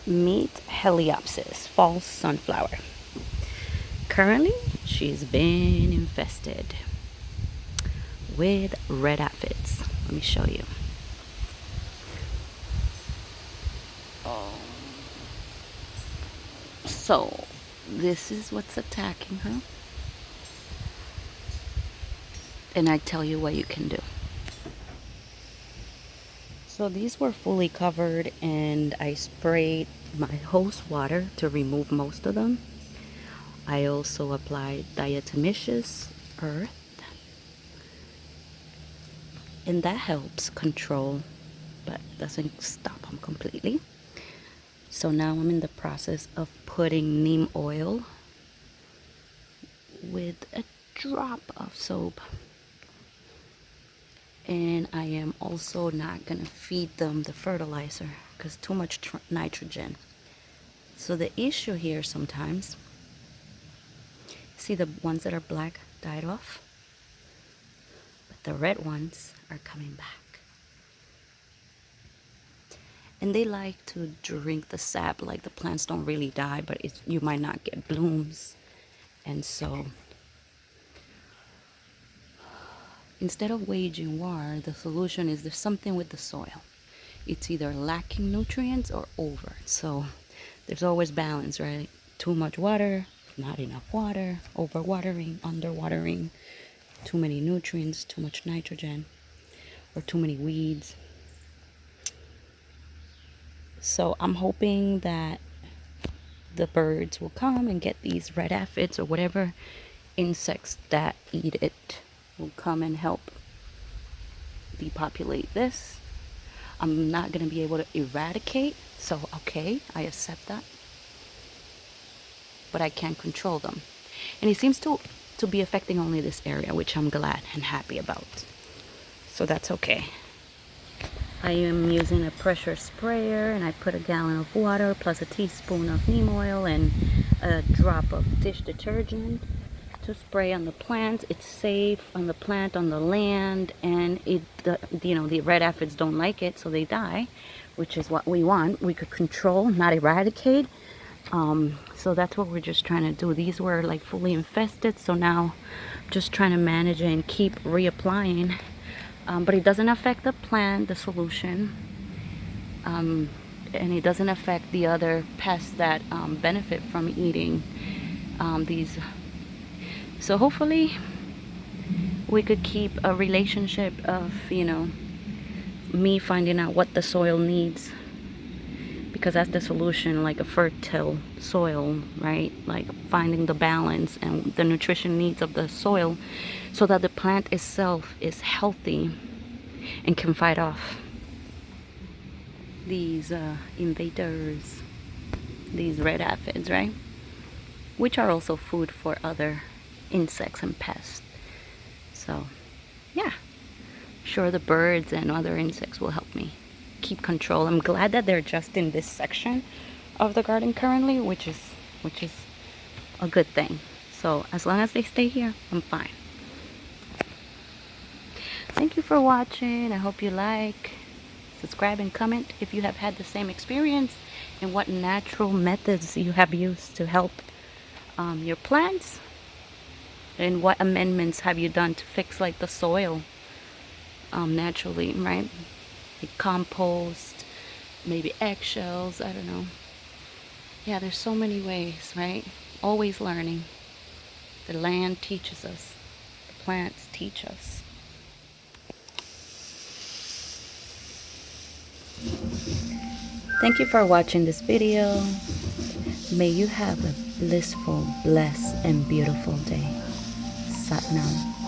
Meet Heliopsis, false sunflower. Currently, she's been infested with red aphids. Let me show you. So, this is what's attacking her. And I tell you what you can do. So these were fully covered and I sprayed my hose water to remove most of them. I also applied diatemecous earth, and that helps control, but doesn't stop them completely. So now I'm in the process of putting neem oil with a drop of soap. And I am also not going to feed them the fertilizer because too much nitrogen. So the issue here sometimes, see the ones that are black died off, but the red ones are coming back. And they like to drink the sap, like the plants don't really die, but you might not get blooms. And so instead of waging war, the solution is there's something with the soil. It's either lacking nutrients or over. So there's always balance, right? Too much water, not enough water, overwatering, underwatering, too many nutrients, too much nitrogen, or too many weeds. So I'm hoping that the birds will come and get these red aphids or whatever insects that eat it will come and help depopulate this. I'm not going to be able to eradicate, so okay, I accept that. But I can control them. And it seems to be affecting only this area, which I'm glad and happy about. So that's okay. I am using a pressure sprayer, and I put a gallon of water plus a teaspoon of neem oil and a drop of dish detergent to spray on the plants. It's safe on the plant, on the land, and the red aphids don't like it, so they die, which is what we want. We could control, not eradicate. So that's what we're just trying to do. These were like fully infested, so now just trying to manage it and keep reapplying. But it doesn't affect the plant, the solution, and it doesn't affect the other pests that benefit from eating these. So hopefully we could keep a relationship of, me finding out what the soil needs, because that's the solution, like a fertile soil, right? Like finding the balance and the nutrition needs of the soil so that the plant itself is healthy and can fight off these invaders, these red aphids, right? Which are also food for other insects and pests. So yeah, sure, the birds and other insects will help me keep control. I'm glad that they're just in this section of the garden currently, which is a good thing. So as long as they stay here, I'm fine. Thank you for watching. I hope you like, subscribe, and comment if you have had the same experience and what natural methods you have used to help your plants, and what amendments have you done to fix like the soil naturally, right? Like compost, maybe eggshells, I don't know. Yeah, there's so many ways, right? Always learning. The land teaches us. The plants teach us. Thank you for watching this video. May you have a blissful, blessed, and beautiful day. Sat Nam.